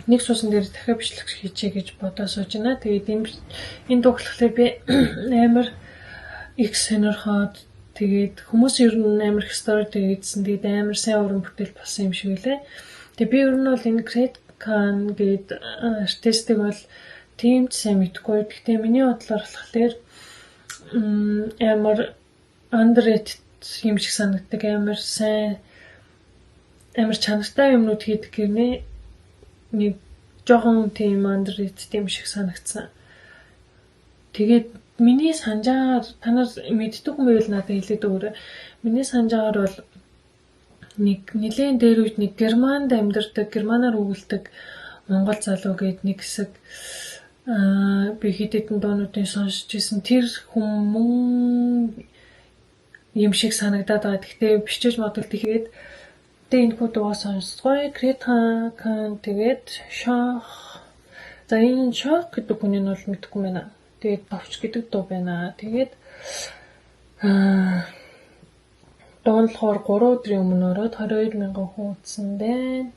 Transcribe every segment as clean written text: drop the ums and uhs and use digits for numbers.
Нэг суусан дээр дахиад бичлэг хийчихье гэж бодож сууж байна. Тэгээд энэ дуглахлаа би амар их сонирхоод тэгээд хүмүүс ер нь амар их стори хийдсэн. Тэгээд амар сайн уран бүтээл болсон юм шиг үлээ. Тэгээд би ер нь бол энэ Кан гээд артистик бол тийм ч сайн мэдгүй. Гэхдээ миний бодлоор болохоор амар underrated юм шиг санагддаг. Амар сайн амар чанартай юмнууд хийдэг гэрнээ нэг жоохон тийм underrated юм шиг санагдсан. Тэгээд миний санджаар танаар мэддэг юм байвал надад хэлээд өгөөрэй. Миний санджаар бол нэг нэлээд дээр үед нэг Германд амьдардаг, германаар өгүүлдэг монгол залуу гээд нэг хэсэг би хэдэн доонуудын сонсч ирсэн. Тэр хүмүүс юм шиг санагдаад байгаа. Гэхдээ бичиж модулт ихэд энэ хүү дуу сонсгоё. Кан тэгээд шах. За энэ шах гэдэг хүний нь бол мэдгүй байна. Тэгээд товч гэдэг дуу байна. Тэгээд дуулахаар 3 өдрийн өмнө ороод 22,000 хүн үзсэн байна.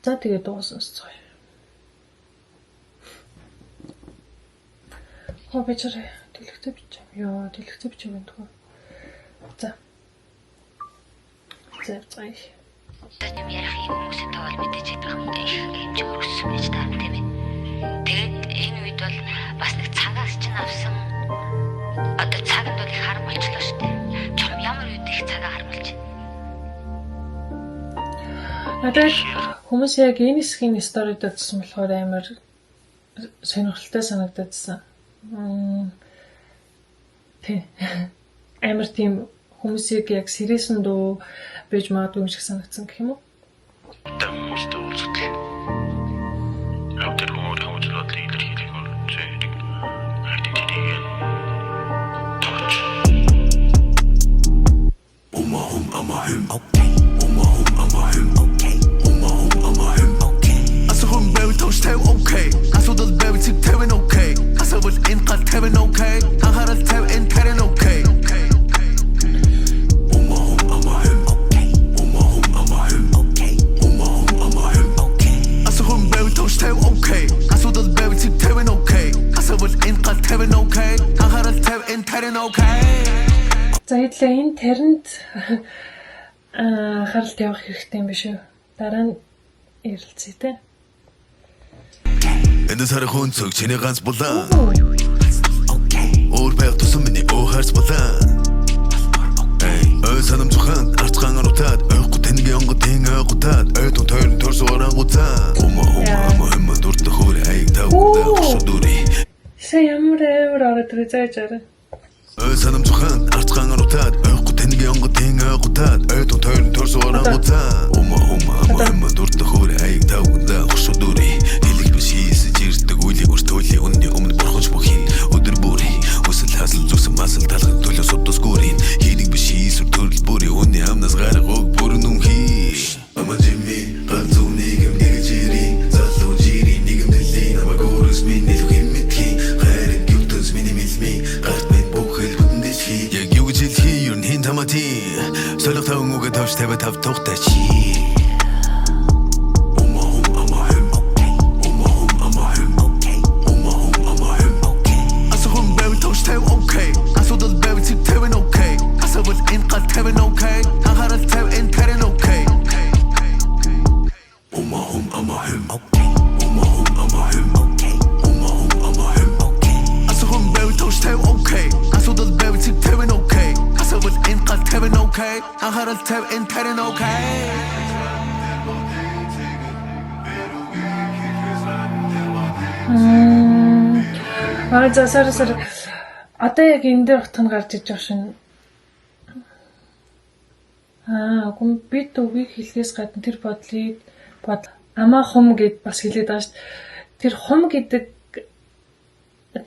За тэгээд дуу сонсгоё. Вечер төлөвтэй бичээ. Яа, төлөвтэй бичээ байна. За. Зайцай. Тэм ярих юм хүмүүсийн тоол мэдээж идэх юм их хэмжээ өргөссөн байж таа тийм ээ. Тэгээд энэ үед бол бас нэг цагаас чинь авсан одоо цагт бол их харам болчихлоо шүү дээ. Чом ямар үед их цагаа харамлж байна. Надад хүмүүс яг энэ хэсгийн сторид үзсэн болохоор амар сонирхолтой санагдчихсан. Тэ. Амар тийм хүмүүсийг яг сериэсэн дуу бэж магадгүй юм шиг санагдсан гэх юм уу? Таммст уулзтал. Яг тэр хүмүүс хамжлаад лидер хийх нь зээг. Хайдтигийн. Умахум амахым. Окей. Умахум амахым. Окей. Умахум амахым. Окей. Асухум бэв төвштэв окей. Асудал бэв цэгтэвэн окей. Асавал ин галттэвэн окей. Анхаарал тэв ин тэрэн окей. За хэдлээ энэ таринд анхаарал тавих хэрэгтэй юм биш үү? Дараа нь ярилцъя те. Энд сар хүн цог чиний ганц булаа. Өөр байх тусам миний өөхөрс булаа. Ой санам зүхэн арцхан арутаад ойхгүй тэнгийн онгодын ойгутаад ойдон тойрон төрс орангуцаа. Ума дурт хөөр аяг тав шудури. Сая ямар ороод зааж арай. Ой санам зүхэн арцхан арутаад ойхгүй тэнгийн онгодын ойгутаад ойдон тойрон төрс орангуцаа. Ума дурт хөөр аяг тав шудури. Хэлэх биш хийсэж ирдэг үли өртөлийн үнний өмнө бурханч бүхий өдөр бүрий өсөл хасал зүсэн масал талхад төлөө судус гүрийн хийдэг биш хийсүр төрөл бүрий үнний амнаас гарах өг бүрэн үнхий ама жими ганцуу нийгэм нэг жири залуу жири нийгэм дэлхийн намайг өөрөөс минь нэлэх юм мэдхий хайрын гүтс миний мэлми гарт мэд бүхэл бүтэн дэлхий яг юу гэж хэлхий юу хин тамати солих таван үгэ тавш тавь тухтай чи За сар одоо яг энэ дээр утга нь гарч иж байгаа шин. Гүн бид үгийг хэлхээс гадна тэр бодлыг амаа хум гэд бас хэлээд байгаа шүү. Тэр хум гэдэг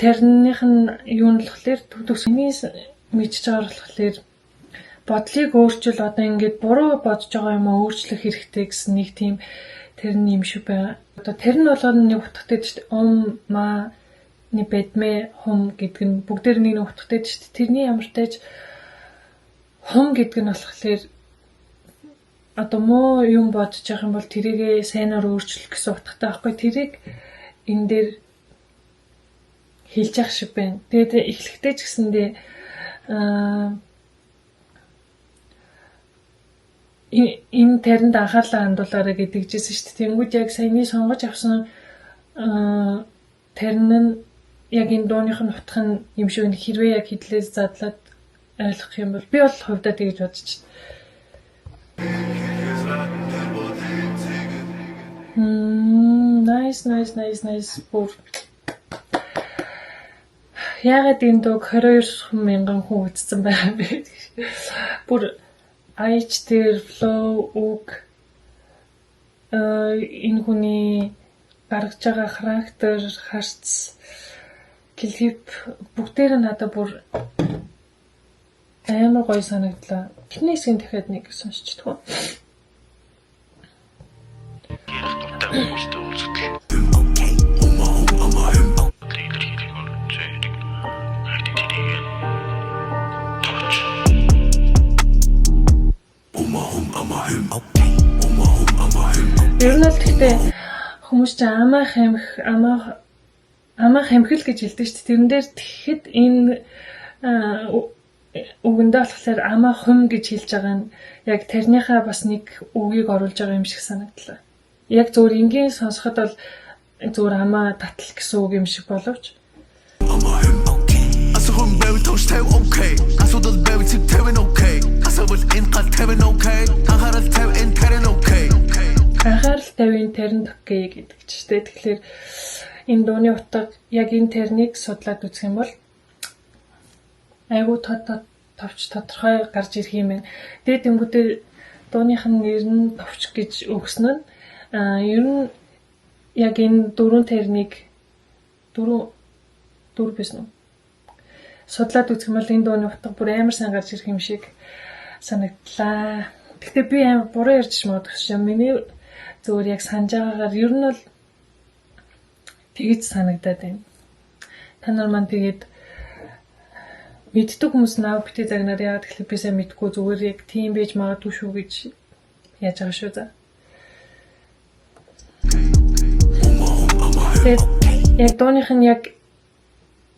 тэрнийх нь юу нь болохоор төгсөний мэдж байгаа болохоор бодлыг өөрчил одоо ингээд буруу бодож байгаа юм аа өөрчлөх хэрэгтэй гэсэн нэг тийм тэрний юм шиг байна. Одоо тэр нь болоод нэг утгатай шүү дээ. Ни бэдмэ хум гэдэг нь бүгдээр нэг утгатай шүү дээ. Тэрний ямар тааж хум гэдэг нь болохоор одоо муу юм бодож явах юм бол тэрийгэ сайнаар өөрчлөх гэсэн утгатай байхгүй. Тэрийг энэ дээр хэлж явах шиг байна. Тэгээд эхлэхдээ ч гэсэндээ энэ таринд анхаарлаа хандуулаарай гэдэг жисэн шүү дээ. Тэнгүүд яг саяны сонгож авсан тарин нь яг энэ дууных нь утга нь юм шиг нэг хэрвээ яг хэдлээс задлаад ойлгох юм бол би бол хувьдаа тэгж бодож байна. Nice. Бүр яагаад энэ дууг 22,000 хүн үзсэн байгаа бэ? Бүр аяч тэр flow үг энэ хүний гаргаж байгаа характер, харц, клип бүгдээр нь надад бүр амар гоё санагдлаа. Эхнээсээ дахиад нэг сонсчихдгоо. Ер нь л гэхдээ хүмүүс ч амаа хамхил гэж хэлдэг шүү дээ. Тэрэн дээр тэгэхэд энэ үгэндээ болохоор амаа хум гэж хэлж байгаа нь яг тарныхаа бас нэг үгийг оруулж байгаа юм шиг санагдлаа. Яг зөвөр энгийн сонсоход бол зөвөр амаа татал гэсэн үг юм шиг боловч асуун байвал тоош тавь окей. Асуудал байвал цэг тавь окей. Асуул энэ гал тавь окей. Анхаарал тавь энэ тарин окей. Анхаарал тавь энэ тарин окей гэдэг ч тийм. Тэгэхээр энэ дууны утга яг энэ тарныг судлаад үзэх юм бол айгуу товч тодорхой гарч ирэх юм байна. Тэгээд тэнгуүтээ дууных нь нэр нь товч гэж өгсөн нь ер нь яг энэ дөрвөн тарныг дөрв байсан уу? Судлаад үзэх юм бол энэ дууны утга бүр амар сайн гарч ирэх юм шиг санагдлаа. Гэхдээ би амар буруу ярьж магадгүй шээ. Миний зөвөр яг санаж байгаагаар ер нь бол тэгж санагдаад байна. Та нар маань тэгээд мэддэг хүмүүс наа битээ загнаар яагаад гэхэл би сайн мэдгүй зүгээр яг тийм байж магадгүй шүү гэж яаж байгаа шүү за. Тэгээд яг дууных нь яг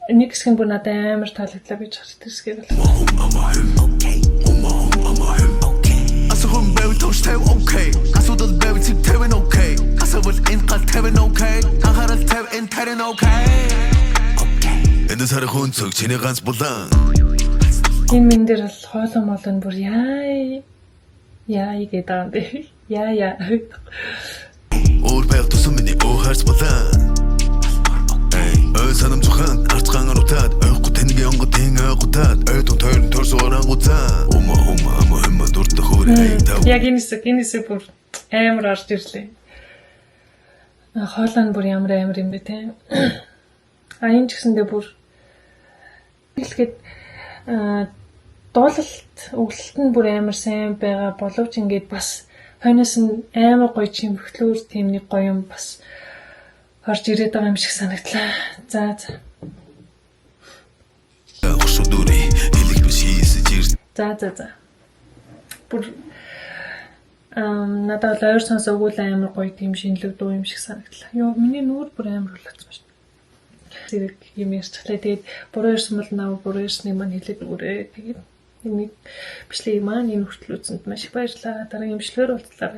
нэг хэсэг нь бүр надад амар таалагдлаа гэж харж тэр хэсгийг бол. Асуун байвал тоош тавь окей. Асуудал байвал цэг тавь окей. Асуул энэ гал тавь окей. Анхаарал тавь энэ тарин окей. Энд сархан цог чиний ганц булан. Энэ мен дээр бол хоолой молон бүр яа гэдэг юм бэ? Яа. Өөр байх тусам миний харц булан. Санам зүхэн артгаан арутаад ойхгүй тэнгийн онгод тэн ойгутаад ойдон тойрон төрсө орангуцаа ума дуртай хөөрэй тав. Яг энэсээ бүр амар арч ирлээ. Хоолой нь бүр ямар амар юм бэ те. Энэ ч гэсэндээ бүр хэлэхэд дуулалт өглөлт нь бүр амар сайн байгаа боловч ингээд бас хойноос нь амар гоё чимхлүүр тийм нэг гоё юм бас орж ирээд байгаа юм шиг санагдлаа. За. Бүр надад ойр сонсоогүй л амар гоё тийм шинэлэг дуу юм шиг санагдлаа. Йоо миний нүүр бүр амар болчихсон шүү дээ. Зэрэг юм ярьчихлаа. Тэгээд буруу ярьсан бол наа буруу ярьсныг маань хэлээд өгөөрэй. Тэгээд нэг бичлэг маань энэ хүртэл үзсэнд маш их баярлалаа. Дараагийн бичлэгээр уулзлаа.